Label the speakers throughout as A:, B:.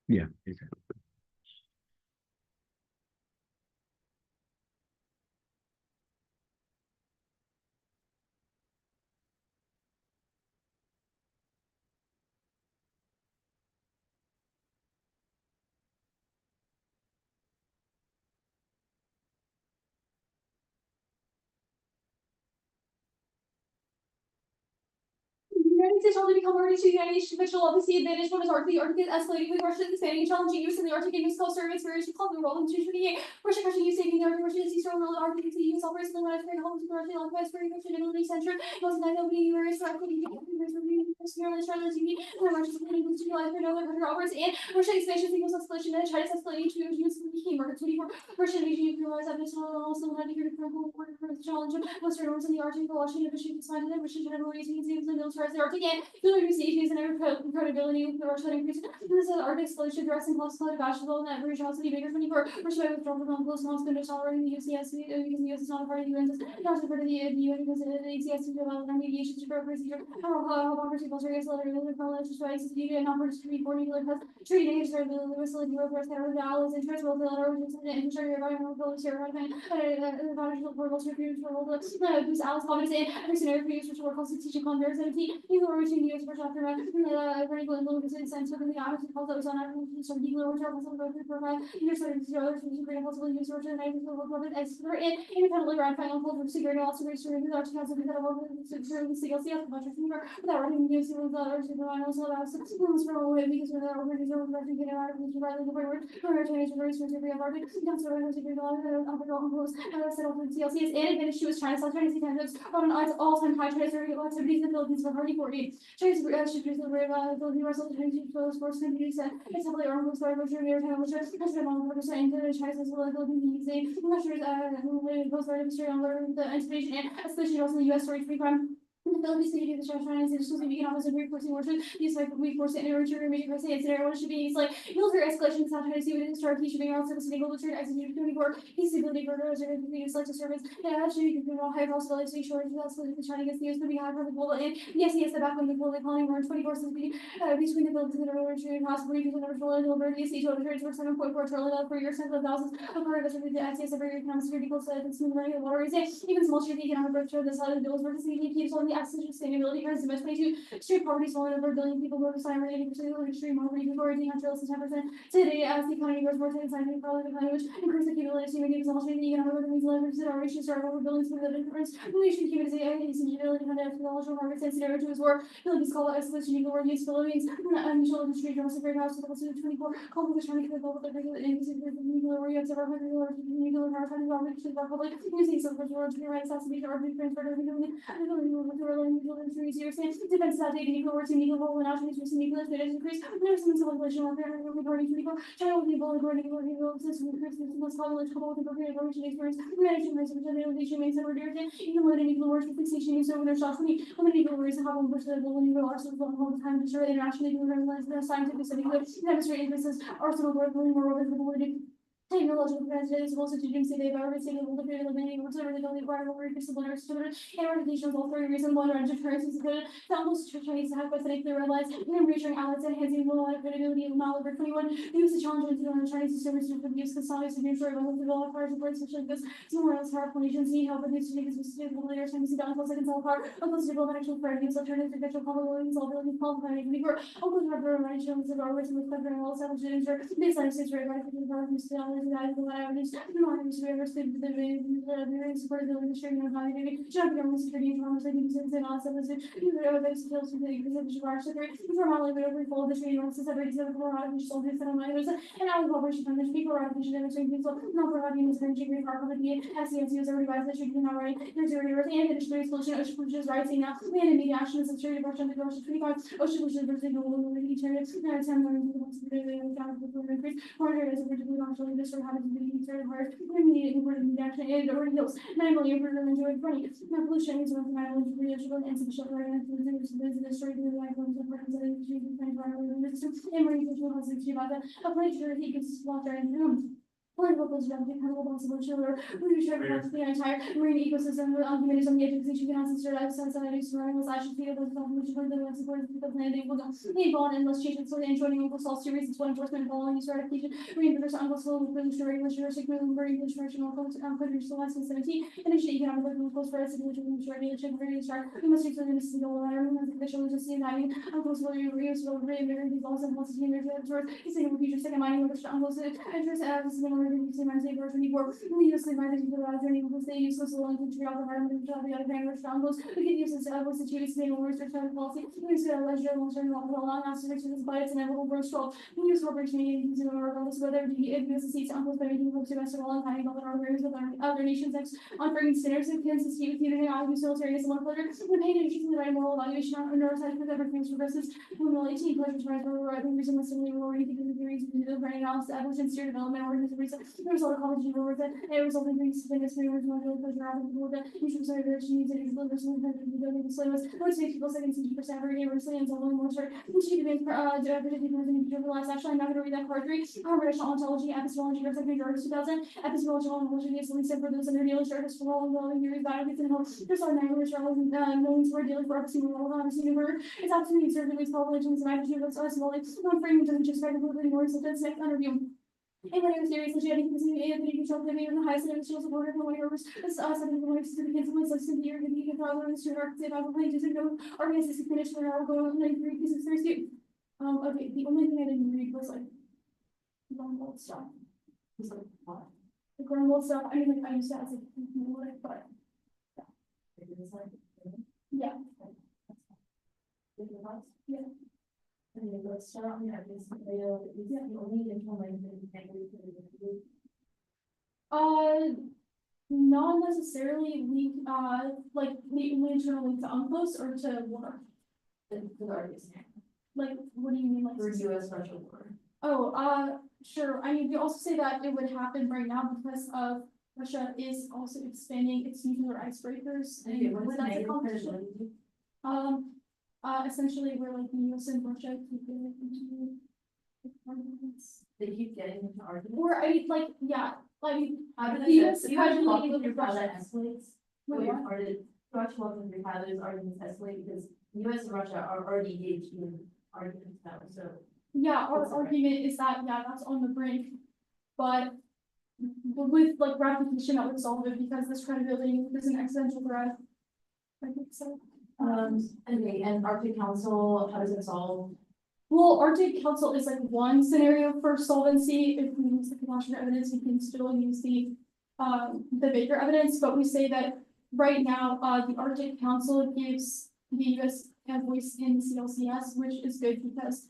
A: Yeah, exactly.
B: United States only become already to the United States official obviously advantage what is Arctic escalating with Russia expanding challenging use in the Arctic and coastal survey experience with the role in 228. Russia Russian use taking the Arctic Russian Sea Storm the Arctic Sea use operates in the West Korean homes for Russian occupied for Russian ability center most of that opening areas for activity Australia TV and Russia's planning to utilize for another country operates and Russian expansion signals escalation and China's escalating to use became market 24 Russian Asian realized that this will also had to hear the critical challenge of Western norms in the Arctic Washington Fishing decided that Russian general raising the military the Arctic and the safety and credibility with the Russian increase. This is Arctic escalation threats and possibility of basketball and that British House bigger 24 Russia withdrawal from close months going to tolerating the UCS because the US is not a part of the UN not a part of the UN because the ACS to develop mediation to grow procedure how democracy plus race letter the parliament to strike security and not to treat for nuclear plus treating nations for the facility of first terror the allies interest will the letter and infrastructure environmental policy or advantage for most reviews for all the whose allies comments in every scenario produced which were constitution converse 17 you were reaching the US for chapter critical influence sense of the honest calls that was on some legal which are also going to provide intersecting the other things great possible use for the night of public as for it independently ratifying all calls for security also restoring the arch council because of all the CLCS much of fever without running the US with the others to provide also about systems for all because without organizing the right to get out of the right of the forward for our Chinese race for the Arctic comes for the security law of the host settled in CLCS and advantage to China South China Sea tensions on an all-time high Chinese activities in the Philippines for Hardy 40 Chinese shippers the very Philippine Russell Chinese sports communities and it's heavily armed with fire virtual air time which is among the percent into China's Philippines measures goes right history on the anticipation and especially also the US story free crime the Philippines city the China institutions of economics and reinforcing worship these like reinforce and enrich your major crisis and scenario should be like military escalation South China Sea within start teaching around service and global trade executed 24 peace stability for those and select service and actually you can high possibility to shortage that's what the China gets the US to be high for the global and yes the back when the global economy were 24 since between the Philippines and the Northern trade possibly because of the global the sea total trades were 7.4 trillion per year since the thousands of our investment with the access of very economic security goals that it's moving the waterways even small share the economic growth showed this how the bills were to see keeps on the access to sustainability for the 22 extreme poverty swallowing over a billion people go to sign relating to the extreme poverty before rating on trails 10% today as the economy grows more than scientific probably the which increase the capability to make almost the economic with these leverage that our start over billions for the difference relation humanity and sustainability and technological markets and scenario to his work Philippines call it escalation equal world use Philippines unusual industry journals very house with the 24 call the trying to get the regular nuclear reacts of our nuclear power country government to the public using some control to right assassination or transfer to defense data nuclear works in nuclear role and actions using nuclear data increase there's some civil inflation warfare regarding to China will be able regarding system most common trouble with the information experience management risk which are makes it reduced even when nuclear wars with fixation use over their shots when nuclear wars have one push the nuclear arsenal for the whole time to ensure internationally nuclear scientific study demonstrating this is arsenal work more over the validity technological advances also to say they've already seen the multiple eliminating whatever they don't require more disciplinary student and organizations all three reasons one range of currencies included found most Chinese to have questioning clear red lights and reassuring allies enhancing the credibility of knowledge over 21 use the challenge into the Chinese service to use consolidated to ensure about the develop parts of places especially because similar as powerful nations need help with these to make this sustainable leaders and see down close and sell part of those diplomatic friends alternative to virtual probabilities all building qualified before also have their arrangements of our written with clever and well established ensure baseline states right by the development the average norms we understood the very supportive of the sharing of value jumping on the security and norms like using and also was the skills to the exhibition of our secretary for modeling but every full of the training norms to separate the core out of which soldiers and minors and our cooperation from the people around the demonstrating things not providing this very great part of the SCSU is already revised that should be not right there's a reverse and the district solution which is rising now and immediate action is a security portion of the Ocean 25 Ocean which is versus the military now 10 million people to the increase order is a particularly actually this for having to be considered hard immediate important reaction and already knows 9 million for them enjoyed funny now pollution is one of the matter which really should and sufficient right and to the story of the life of the parties that the 24 hour system and marine social has about that a place where he gets water and Political construction, chemical possible chiller, we try to protect the entire marine ecosystem, communities on the edge of the cannot sterilize society surrounding us, actually feed those population for the support of the planet, they will not involve endless changes, so the enjoying local salt series, it's one enforcement following use ratification, marine rivers, uncoastal, pollution, regulation, marine pollution, countries, so less than 17, initiate economic local spreads, regulation, regulation, we must use the single water, official logistics, having uncoastal reuse, these laws and policies, single future second mining, which uncoastal enters as the we use the management for the journey because they use those along to treat all the environment and the other hand, which angles, we can use this to sustainable restriction policy, we use the leisure long term long answer to this bias and will grow strong. We use corporation meetings to regardless whether the USC uncles by making folks investor all and having other agreements with other nations next on bringing standards and consistency with unity, use military as one pleasure, we pay attention to the right moral evaluation on neuroscience with everything progresses, we will 18 pleasures right for the reason with similarly already because of the theories of the brain analysis, evolution, steer development, organism. The result of college with it, a result in things to this original pleasure out of the world, usually sorry, there's needs and usually there's no kind of the syllabus, most people seconds and percent every day, recently and so only more short, which you can actually, I'm not going to read that part 3, conversational ontology, epistemology, or second George 2000, epistemological ontology is only for those under dealing starters for all involving theories, biographies, and hope. There's all language, knowing for dealing for epistemological word, it's absolutely certain it's called legends and magnitude of us, well, it's one framing doesn't just regularly more, so that's next interview. And when it was seriously, I think this is the control that made the highest level of support of the way over something the way to the kids and substance here, and you can follow the student architect about playing just no organization finish when I'll go on like 3 pieces Thursday. Okay, the only thing I didn't read was like Grunwald stuff. It's like what? The Grunwald stuff, I mean like I used to as a but yeah. Yeah. And then let's start on the evidence video. Is that the only information not necessarily link like internal link to UNCLOS or to war. The artist. Like what do you mean like for US Russia war? Oh, sure. I mean we also say that it would happen right now because of Russia is also expanding its nuclear icebreakers and that's a competition. Essentially, we're like the US and Russia keep getting into arguments. They keep getting into arguments. Or I mean, like, yeah, like the US casually look at how that escalates. Russia welcome through how those arguments escalate because US and Russia are already engaged in arguments now. So yeah, our argument is that that's on the brink, but with like ratification that would solve it because this credibility is an existential threat. I think so. Okay, and Arctic Council, how does it solve? Well, Arctic Council is like one scenario for solvency. If we use the compassionate evidence, we can still use the Baker evidence, but we say that right now, the Arctic Council gives the US a voice in CLCS, which is good because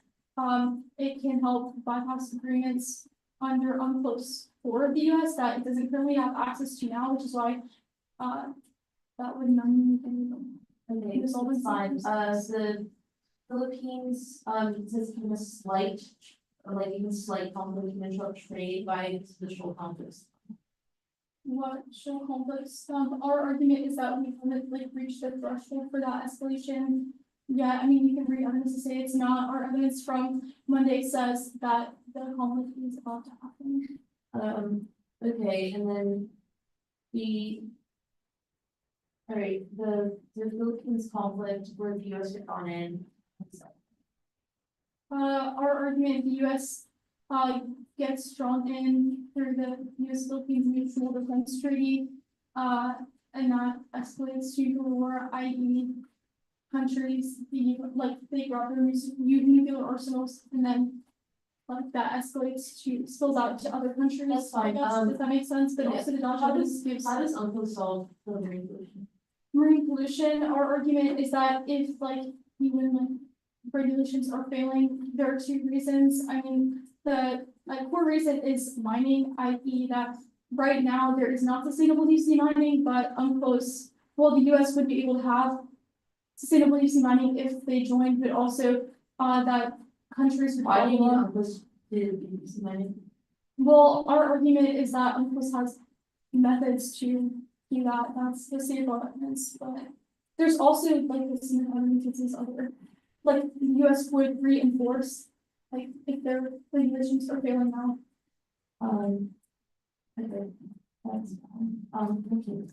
B: it can help bypass agreements under UNCLOS for the US that it doesn't currently have access to now, which is why that would not mean anything. Okay, this all fine. The Philippines says kind of a slight, or like even slight conflict can interrupt trade by traditional conflicts. What traditional conflicts? Our argument is that we haven't like reached the threshold for that escalation. Yeah, I mean you can read evidence to say it's not. Our evidence from Monday says that the conflict is about to happen. Okay, and then all right, the Philippines conflict where the US had gone in. Our argument, the US gets drawn in through the US Philippines Mutual Defense Treaty, and that escalates to war, i.e. countries they drop their nuclear arsenals and then like that escalates to spills out to other countries. That's fine. Does that make sense? But also the how does UNCLOS solve the marine pollution? Marine pollution, our argument is that if like even like regulations are failing, there are 2 reasons. I mean, the core reason is mining, i.e. that right now there is not sustainable deep sea mining, but UNCLOS, well, the US would be able to have sustainable deep sea mining if they joined, but also that countries would why do you need UNCLOS to deep sea mining? Well, our argument is that UNCLOS has methods to do that. That's the state law evidence, but there's also like this in other other like the US would reinforce like if their regulations are failing now. Okay, that's fine. Okay.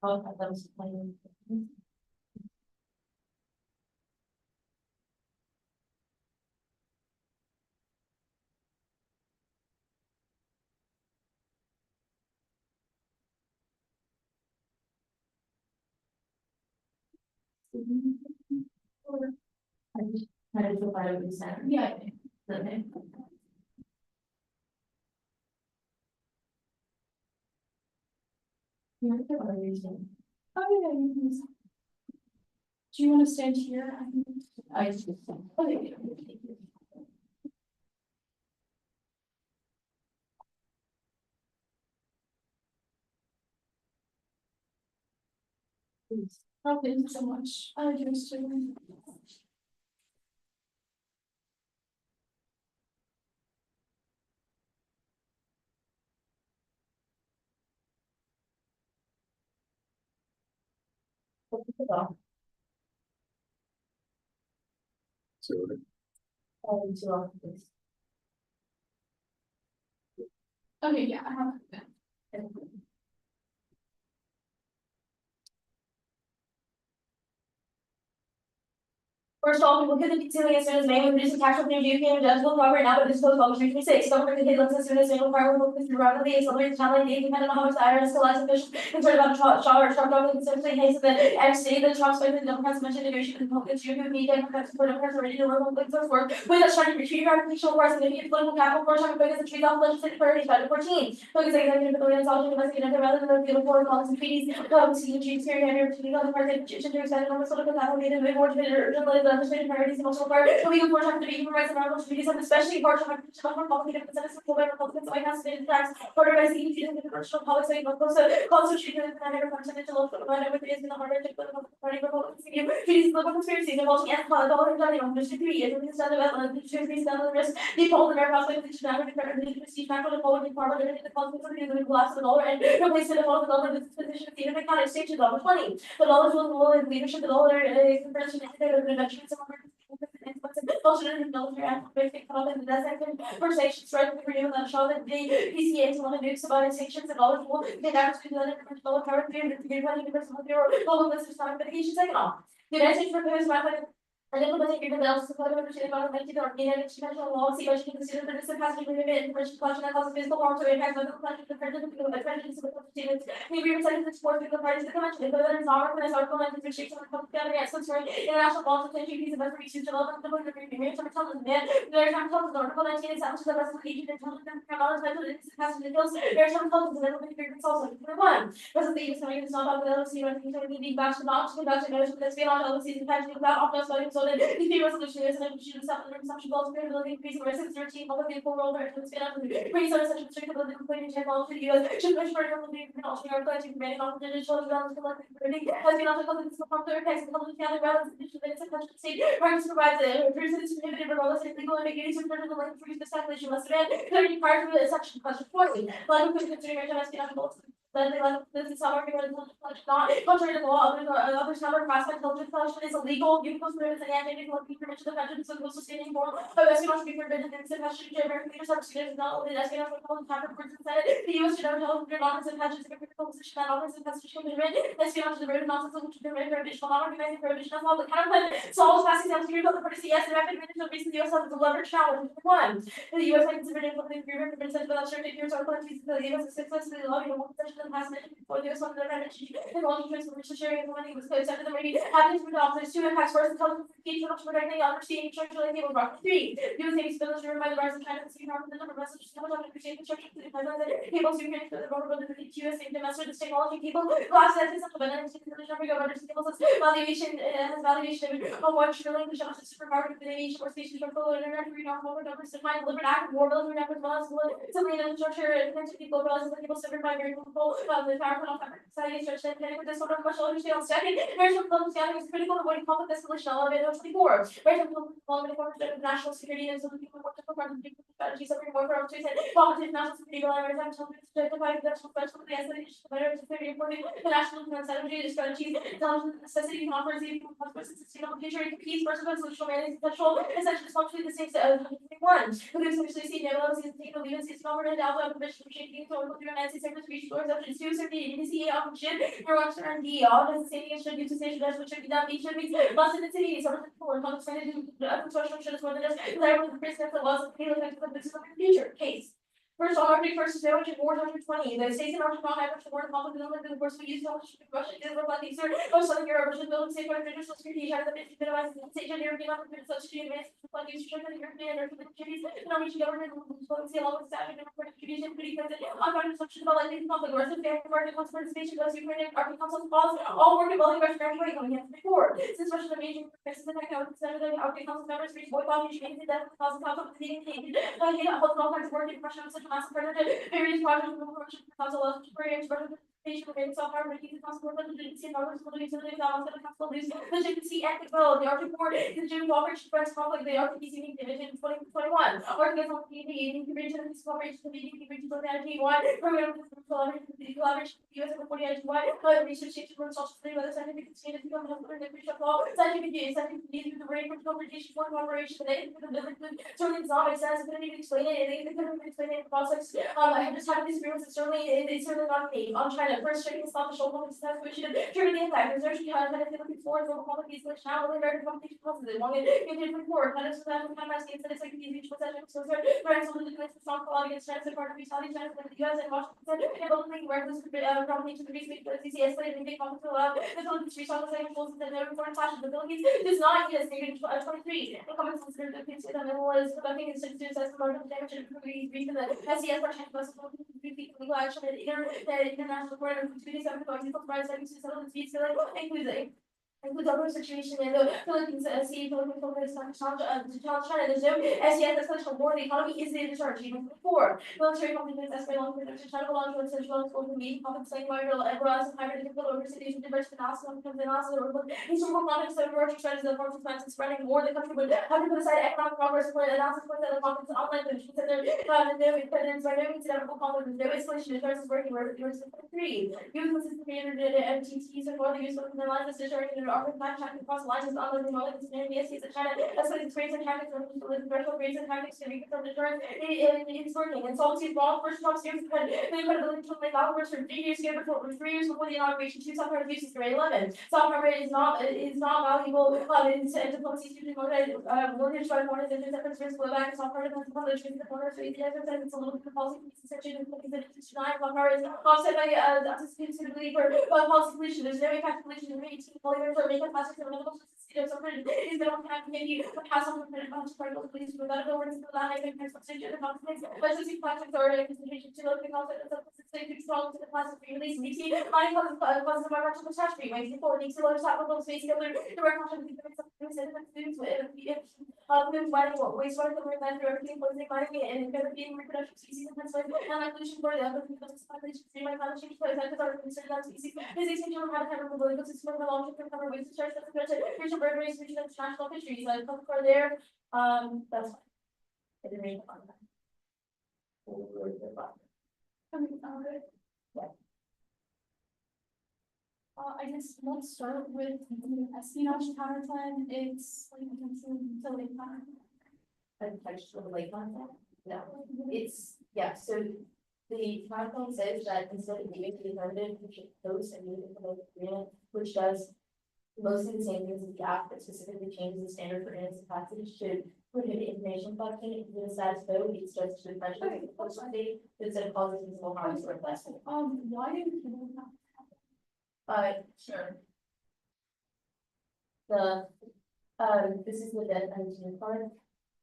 B: Oh, that was playing. I didn't feel bad with that. Yeah. Okay. Yeah, I don't understand. Oh, yeah, you can. Do you want to stand here? I just. Okay. Please. Oh, thank you so much. I do too. Okay, yeah, I have that. First of all, we look at the ceiling as soon as May, we reduce the tax revenue due payment deductible cover now, but this goes published 326. Government can take as soon as they require will move through rapidly, accelerate the timeline, depending on how much the IRS still has sufficient concern about the sharp government essentially hates the and state that Trump's by the Democrats mentioned negotiating Republicans, you media, Democrats, support Democrats ready to work on things of work. With us trying to retreat ratification requires significant political capital for time focus and treat off legislative priorities by the 14. Focus executive authority on solving domestic and rather than the foreign policy treaties, see the chiefs here and here to the party to extend on the sort of capital more to urgently the legislative priorities and also part we look forward to the human rights and our communities and especially part of our complicated consensus for Republicans I have stated tax organizing the commercial policy and constitution and other percentage of whatever it is in the heart of the party Republicans treaties global conspiracies involving dollar and money on the 3 years and instead of the treasury stand on the risk the poll the prospect of the national the prestige macro the polling parliament the consequences of the glass of the dollar and replace it of the dollar this position the United States is over 20 the dollars will in leadership the dollar comparison of the inventions of culture and military and basic comment and second for sanctions right with freedom and show that the PCA is one of the news about sanctions and all will be announced to the international power theory to give one universal global list of time medication second off. The United States proposed and implementing agreement that also supported understanding environmental and international law, see budget consider the distant passage agreement and information collection that causes physical harm to impact medical collection, the prejudice of the prejudice of the statements. The agreement says that support the parties of the convention, but that is not recognized article 19 which takes on the public gathering at some international laws and treaties and other research development of the agreement. Some intelligence man, the Maritime Intelligence Article 19 establishes the vessel agent intelligence and knowledge of the distant passage of the hills. Maritime Intelligence and implementing agreements also. Number 1. Vessel the agents knowing it's not about the LLC or anything to be back to not to conduct a notice with espionage LLC and patching without off-notice voting so that the resolution is an issue of consumption goals, credibility, increasing risk, and certainty, public vehicle roll over to the spin up, pretty sort of such a strict ability to complete and check all to the US, should push for a complete and altering our collecting, remaining on the digital development, collecting, printing, has been also called this from their text, and public county rather than digital data, country state, practice provides a person is prohibited regardless of legal ambiguity, so further the length for use of speculation must have been clearly prior to the section question 40. Like, we considering our espionage goals. Then they let this is how argument not contrary to the law. Others number prospect intelligence collection is illegal. You post permits and mandated will be permission to venture so sustaining form of espionage be forbidden and sufficient to American leaders have students not only the espionage for public counter courts and Senate. The U.S. should never tell their office and patches of critical position that office and constitutional commitment. Espionage is the road of nonsense which permit prohibition not organizing prohibition of public counterfeit. Solves passing down to the courtesy yes and rapid minutes of recent U.S. has a leverage challenge. 1. The U.S. may consider implementing agreement for percentage without certain years or countries the U.S. is successfully allowing a one possession of the past for the US on the dimension and launching transformation sharing and money was close after the maybe happening to the officers 2 impacts first intelligence engagement to protecting understanding structural and rock 3 US Navy spillage driven by the rise of China and sea power the number of messages coming on understanding construction to the pipeline people superhuman for the vulnerability of the US Navy to master this technology people glass that is supplemental the number of understanding valuation has valuation of 1 trillion the shots of superpower of the aviation or space control and internet free normal numbers to find deliberate act of war building efforts as well as civilian infrastructure and people realizing that people suffered by very people the powerful society stretched and for this sort of emotional understanding second, marriage of public standing is critical to avoiding conflict escalation elevated 24. Marriage of public for national security and so the people work to confront the strategies of war for opportunities and politics, national security, maritime intelligence, identifying the national special the escalation of better security reporting, the national defense energy, the strategies, intelligence, necessity, conference, consequences, sustainable future, peace, personal solution, management, control, essentially functionally the same as 121. Who gives actually see never knows is taking the lead and sees confident out of the mission shaping to the United States reach doors up to 270 NDCA operation for Rockstar and D. All the same should use to say that which should be done, should be lost in the city, sort of for construction should more than just desire for the president of the laws of the future case. First, on Arctic versus Georgia, War 120. The states in Arkansas have a war conflict in the course we use Russia is reflecting sir of Southern Europe, Russian building safeguard international security, China, the minimize the state of European opportunity, substitute advanced reflecting strength of the European and activities, the Norwegian government, diplomacy along with Saturday, and contribution, pretty present, ongoing assumption about likely conflict, the rest of the American participation, those Ukrainian Arctic Council clause, all work involving Russian anyway, coming in before. Since Russia the major crisis attack, I would consider the Arctic Council members reach boycott, change the death of the cause of conflict, the all kinds of work in Russia, such massive predator. Various projects of Russian council of programs, representation of software, making the council work with the NDCA, utilities, balance of the council news, the GPC Act well, the Arctic Board, the June Cooperation Press conflict, the Arctic Union Division 2021, Arctic PPD, the Convention of the Cooperation, the Convention of the NDCA, program of the collaboration with the US and the 40 research for social study, whether scientific standards become helpful in the future law, scientific needs with the rate of cooperation for cooperation, they with the certainly economic sense, couldn't even explain it, and they couldn't explain it in the process. I have just had this experience, it's certainly not me. On China, first checking stop the shoulder success, which should trigger the impact. Research behind kind of looking forward to qualities which now the American competition positive. Long and different forward, kind of so that time I see that it's like these each possession, so brands will do this strong quality against China, part of Saudi China, the US and Washington, and both think where this combination of the reason because the escalated and big conflict to allow the Philippines to reach all the same goals that the foreign clashes. The Philippines does not get stated 23. The comments considered the Philippines and the was conducting its citizens as part of the damage and reason that SES for China was legal action and international court of duties of the prize that uses settlement fees includes other situation in the Philippines, sea, Philippines, to challenge China. There's no SES essential war. The economy is the discharge even before. Military conflicts escalate long term to China belongs to essential school can be compensating by everlasting hybrid difficult over cities with diverse analysis and also historical context of emerging trends in the forms of plants and spreading more the country would have to put aside economic progress for analysis for the conflicts online which consider no independence by no means inevitable conflict with no escalation in terms of working where yours is 3. Use consistent created MTTs and more the use of the lines of discharge and often time tracking across lines is other than knowledge and NDCA that China escalates rates and tactics from the threshold rates and tactics to reconfirm deterrence it's working. And Solitude Ball first Trump series had the credibility to make outwards for 3 years ago before 3 years before the inauguration. 2 software uses grade 11. Software is not valuable in diplomacy to mortgage by mortgage and different risk flow back software depends upon the truth of the corner so it's a little bit of policy section and looking at it software is offset by suitability for policy solution. There's no impact solution in 18 polymers or makeup plastics or medical something is that on maybe pass on the bunch of particles please without the words of the line and substitute the conflicts but since plastics are a concentration to look at conflict and substitute strong to the plastic release we see line causes of environmental catastrophe ways before needs to lower topical space together direct contact with students with mining wastewater covering land through everything closing mining and being reproduction species and and like pollution for the other population climate change plays that are considered that species physics and general habitat removal ecosystem of the long-term cover waste discharge that's the bird race region international fisheries I come for there that's fine. I didn't read on that. Yeah. I guess let's start with the espionage power plan. It's like potential utility power.
A: Attached to the lake content? No, it's, yeah, so the power plan says that instead of giving the alternative, we should post and move it to the agreement, which does mostly the same things as the act, but specifically changes the standard for innocent passage to prohibit information collection. If the status quo, it starts to refresh the post date instead of causing physical harm or less.
B: Why do people have
A: Sure. This is the dead end part.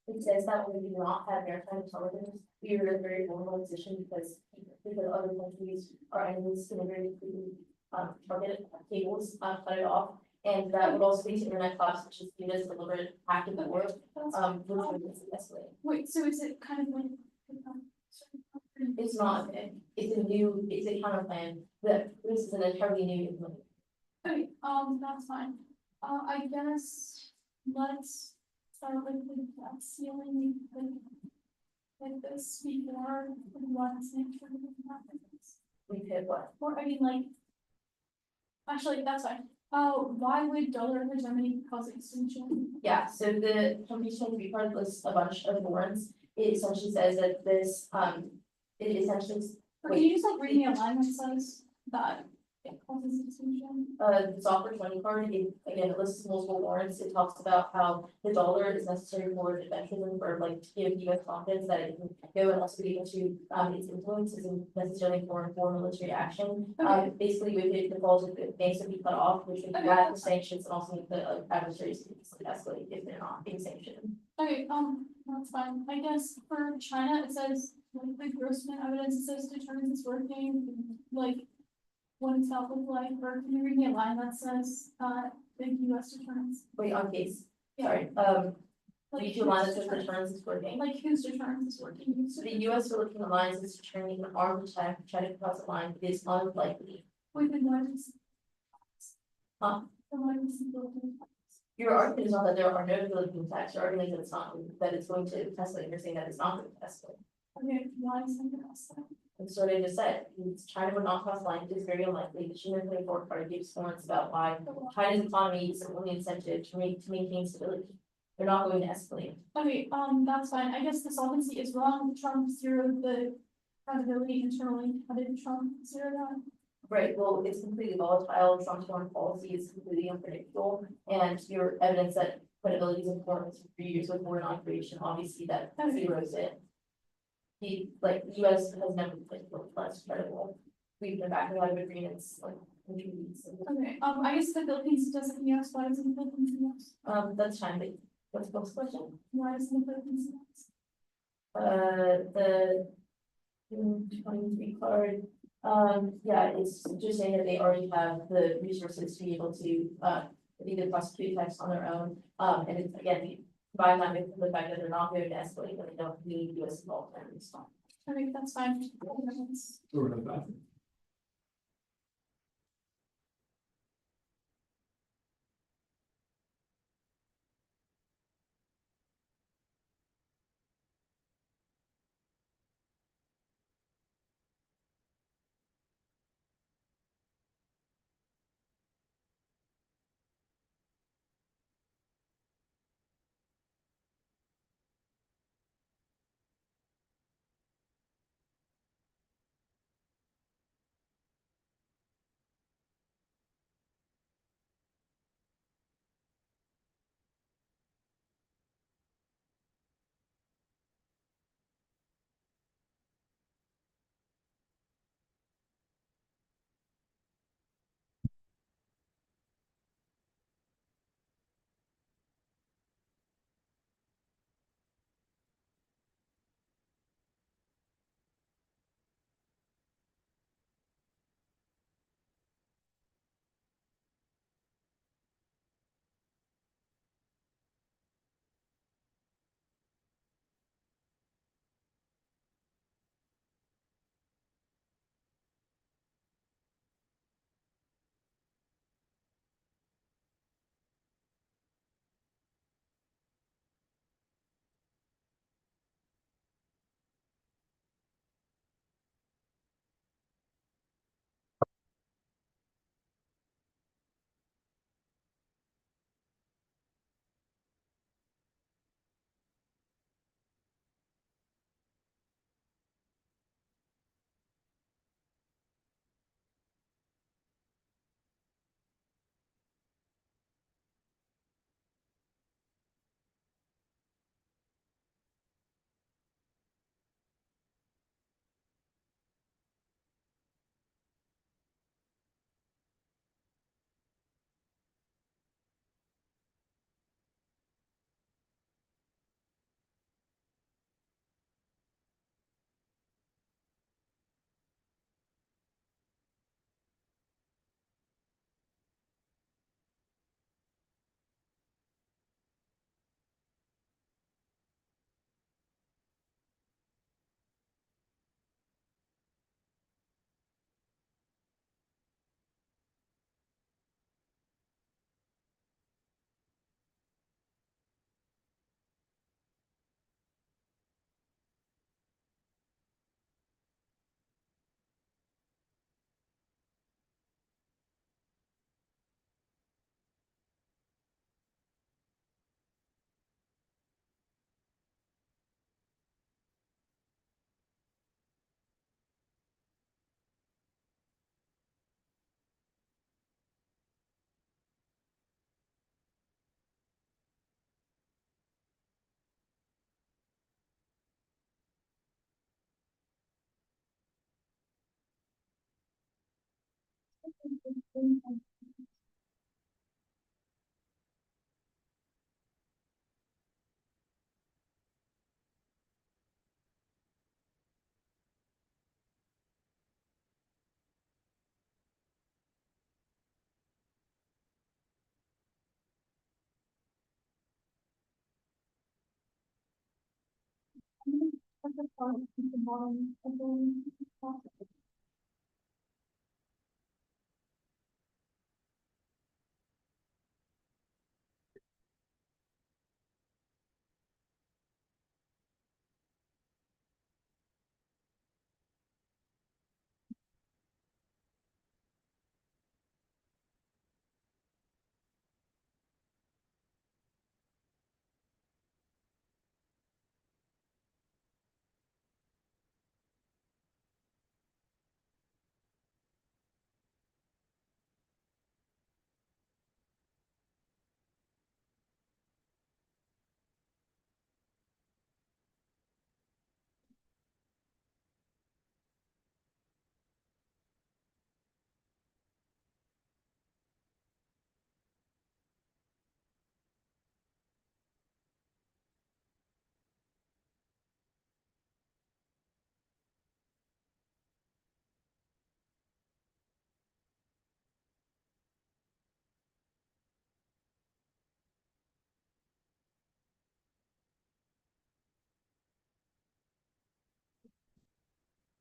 A: It says that when we do not have maritime intelligence, we are in a very vulnerable position because other countries are enemies to very quickly target cables, cut it off. And that would also lead to internet collapse, which is viewed as deliberate act of war, which would escalate.
B: Wait, so is it kind of like
A: It's not, it's a counter plan, that this is an entirely new implement.
B: Okay, that's fine. I guess let's start with the debt ceiling, like this before we want to make sure that we have this.
A: We could what?
B: Or I mean, like, actually, that's fine. Why would dollar hegemony cause extinction?
A: Yeah, so the completion report lists a bunch of warrants. It essentially says that this, it essentially,
B: Or can you just like read me a line that says that it causes extinction?
A: the software 20 card, again, it lists multiple warrants. It talks about how the dollar is necessary for defensivism, for like to give US confidence that it can go and also be able to, its influence isn't necessarily for military action.
B: Okay.
A: Basically, if it defaults, if the banks would be cut off, which would
B: Okay,
A: add the
B: that's fine.
A: sanctions and also make the adversaries escalate if they're not being sanctioned.
B: Okay, that's fine. I guess for China, it says like the Grossman evidence, it says determines it's working, like what does that look like? Or can you read me a line that says the US deterrence?
A: Wait, on case,
B: Yeah.
A: sorry,
B: Like
A: you line
B: whose
A: that says deterrence is working.
B: Like whose deterrence is working? Whose
A: So the
B: deterrence-
A: US Philippine alliance is determining an armed attack to try to cross the line is unlikely.
B: Wait, then why does?
A: Huh?
B: Then why does the Philippines-
A: Your argument is not that there are no Philippine attacks, your argument is that it's not, that it's going to escalate, you're saying that it's not going to escalate.
B: Okay, why is something else then?
A: And so they just said, China would not cross the line, it is very unlikely, the China 24 card gives warrants about why China's economy is the only incentive to maintain stability. They're not going to escalate.
B: Okay, that's fine. I guess the solvency is wrong. Trump zeroed the credibility internally. How did Trump zero that?
A: Right, well, it's completely volatile, Trump's foreign policy is completely unpredictable, and your evidence that credibility is important for years with war inauguration, obviously that zeroes it. The US has never been less credible, we've been backing out of agreements like in treaties.
B: Okay, I guess the Philippines doesn't US. Why doesn't the Philippines US?
A: That's fine, but what's the next question?
B: Why doesn't the Philippines US?
A: The 23 card, yeah, it's just saying that they already have the resources to be able to, either prosecute attacks on their own, and it's, again, you combine that with the fact that they're not going to escalate, but they don't need US involvement in response.
B: Okay, that's fine.
C: We're in the bathroom.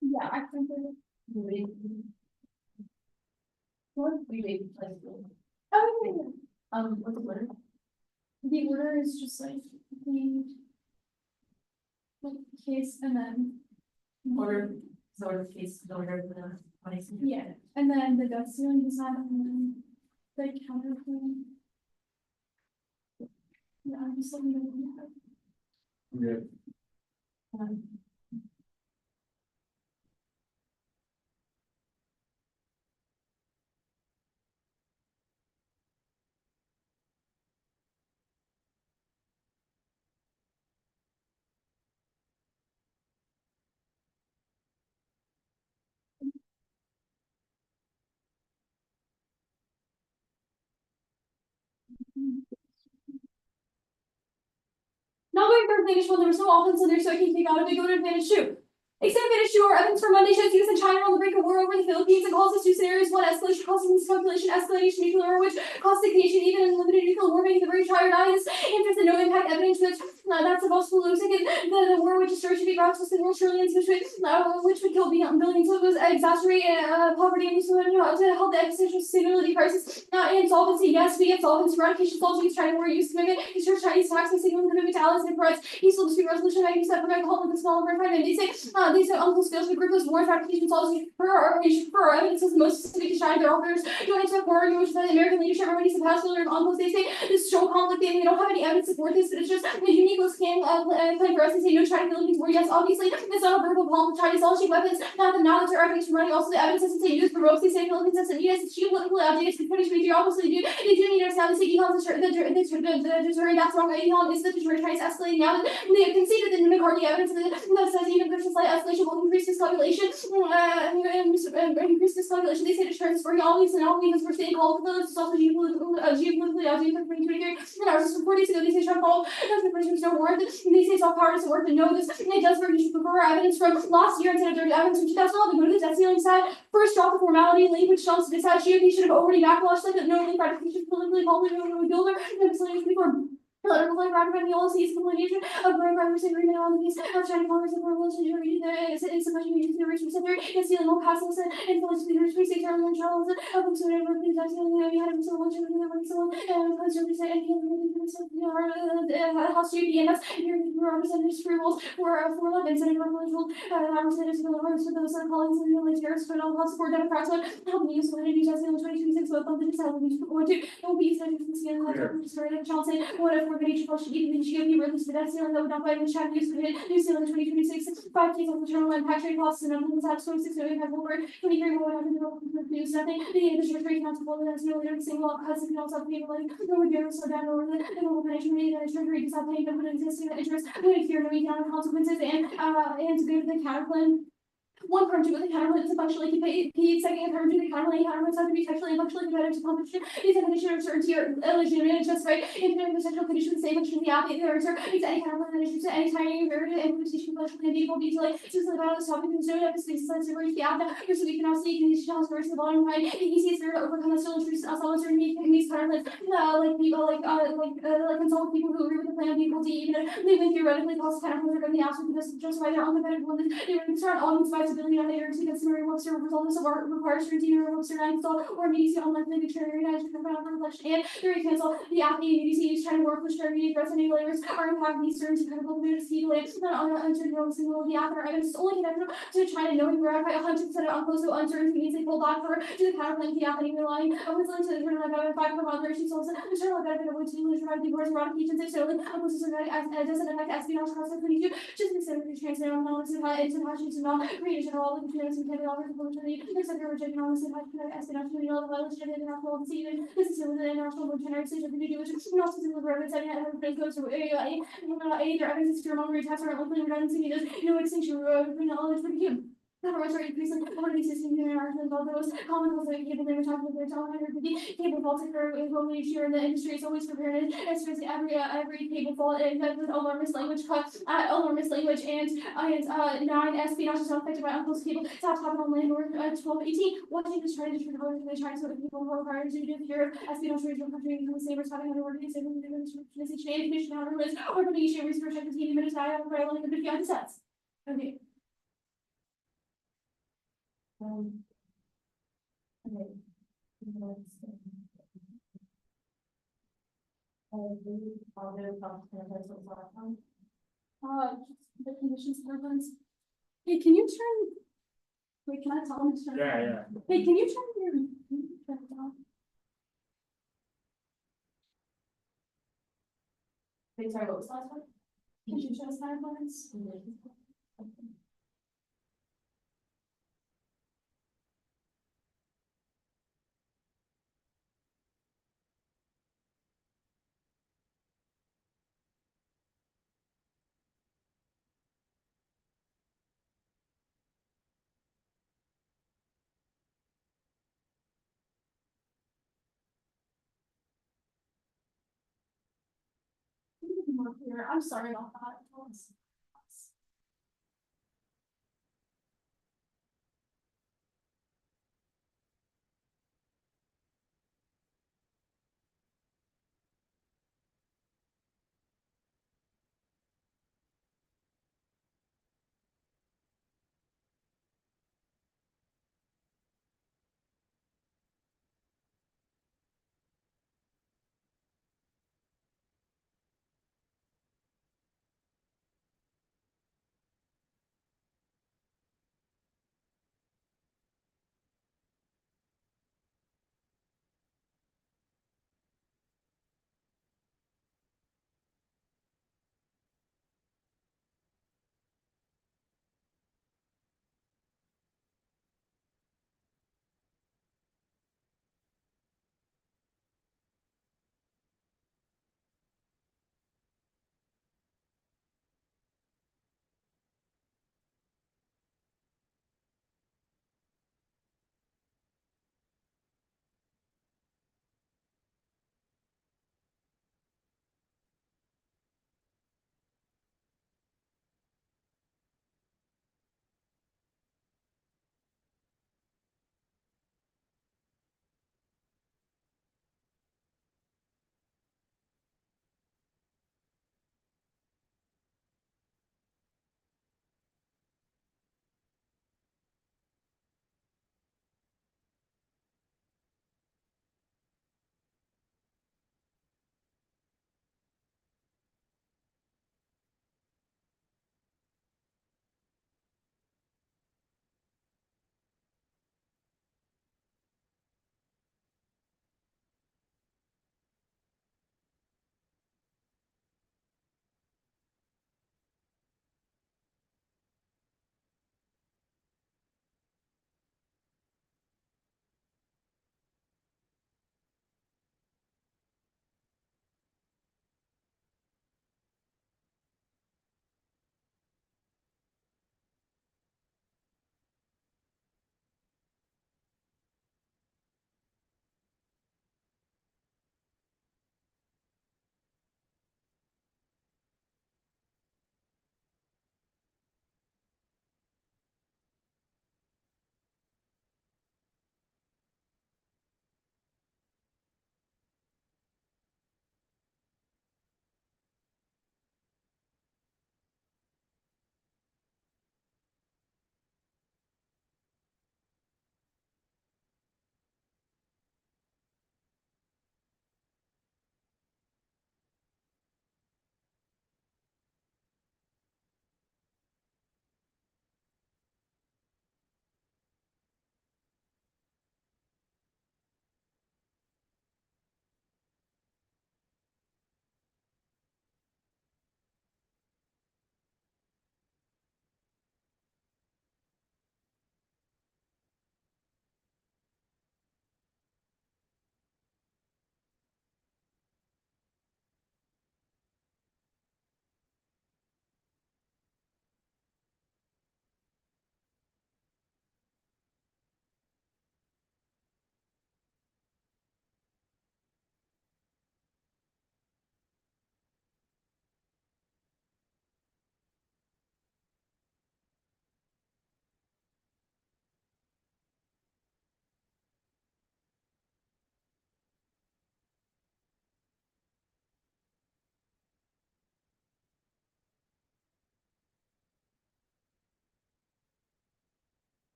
B: Yeah, I think it.
A: What we made like,
B: Oh,
A: what's the word?
B: the order is just like the case and then.
A: Order, sort of case, the order of the twenty.
B: Yeah, and then the debt ceiling is not, and then the counterclaim. Yeah, I'm just looking at.
C: Yeah.
B: Not going for advantage one, there was no offense in there, so I can take out if they go to advantage two. Except advantage two or Evans for Monday shows US and China on the brink of war over the Philippines and calls us two scenarios: one, escalation causing miscalculation, escalation nuclear war, which causes stagnation, even in limited nuclear war, making the British higher diets, interest in no impact evidence, which that's a possible losing the war which destroys should be brought to single trillions, which would kill billions of those, exacerbate poverty and so on, to help the existential sustainability crisis. Insolvency, yes, we insolvency, eradication, solving China war, use commitment, ensure Chinese tax and signaling commitment to allies and threats, peaceful dispute resolution mechanism that prevent help with the small verified, and these uncle skills with groupless warrants, ratification, policy for our evidence is the most specific to China. Their authors don't expect war, which the American leadership remedies the past failure of uncles. They say this is show conflict, and they don't have any evidence to support this, but it's just a unique claim for us to say no China Philippines war. Yes, obviously, it's not a verbal palm with Chinese launching weapons. Now that they're arguing from running, also the evidence doesn't say use for ropes. They say Philippines doesn't need us. It's geopolitical outdated. It's 2023. Obviously, they do need us now. They say Elon is the deterrent. That's wrong. Elon is the deterrent. China's escalating now. They have conceded that the McCarthy evidence that says even if there's a slight escalation will increase this population. Increase this population. They say deterrence for always and always because we're staying called for those. It's also geopolitically outdated for 2023. And ours is from 4 days ago. They say Trump called. That's the British don't warrant this. They say soft power doesn't work to know this. And it does work. You should prefer evidence from last year instead of their evidence from 2011. Go to the debt ceiling side. First, drop the formality link, which jumps to decide GOP should have already backlashed like no link ratification politically publicly with Gilder. And facilities before. Like ratified the policies implementation of growing progress agreement on the case of China Congress and World Relations it's a question of the racial center and sealing all passes and influence leaders we say Carolyn Charles of so whatever please I feel we had so much of the so and constantly say any house GP and that's your representatives free rules for 11 Senator Representative representatives for the House for those colleagues and military but all support Democrats on helping use validity just in 2026 both on the decided we going to it will be said to the Johnson whatever organization should even GOP release the debt ceiling that would not by the China use for it New Zealand 2026 5 days of maternal impact trade costs and numbers have 26 million have over 23 more having developed produce nothing the industry trade council will that's no later saying well because it can also pay like no would go so down over the global financial media that treasury does not pay but would exist in the interest would fear no economic consequences and to go to the counterclaim One part with the counterpoint to functionally compete, second part to the counterpoint have to be textually and functionally competitive to competition, is a condition of certainty or illegitimate and justified, independent of the technical condition, say function of the athlete, the answer, is any counterpoint that is used to any tiny variable implementation of functional and vehicle detail, specifically about this topic, and so that space sense of the athlete, so we can now see condition tells versus the bottom right, easy to overcome the still introduce us all uncertainty, these counterpoints, like people like consult people who agree with the plan of vehicle D, even if they would theoretically cause counterpoints are going to be absolutely justify their uncompetitive ones, they would concern all advisability on the air to consumer Webster results of our requires certainty or Webster install or NDCA on monthly dictionary and reflection and theory cancel the app NDCA is trying to work with strategy address any layers are impact these certainty kind of limited speed layers not on uncertainty single the app or items solely connected to try to know and verify 100% on close to uncertainty means they pull back for to the counterpoint the app and relying on what's to the turn like 5 per month or she solves the turn like benefit of which you try to be words around each and say so opposed to that doesn't affect espionage costs of 22 just instead of transfer on knowledge and passion to not create all the materials and capital offers for the except for rejecting all this and espionage to all the violations of international and even this is with the international military decision to do which is not to the reverence and everybody goes to either evidence to remember tests or likely redundancy there's no extinction knowledge for the Otherwise, right, increasing one of these systems in our involved those common goals that cable they were talking about cable faults occur is what we share in the industry is always prepared and stress every cable fault and that with alarmist language cuts alarmist language and 9 espionage is not affected by unclosed cable top on landlord 1218 watching this trying to turn over the trying so that people who are required to do fear espionage regional country and the savers having other organizations and commission how to list or putting share research at the team minutes I have right only the 50 cents. Okay.
A: Okay.
B: The conditions for events. Hey, can you turn? Wait, can I tell them to turn?
C: Yeah.
B: Hey, can you turn it down?
A: Wait, sorry, what was the last one?
B: Can you show us that events? More clear. I'm sorry about that.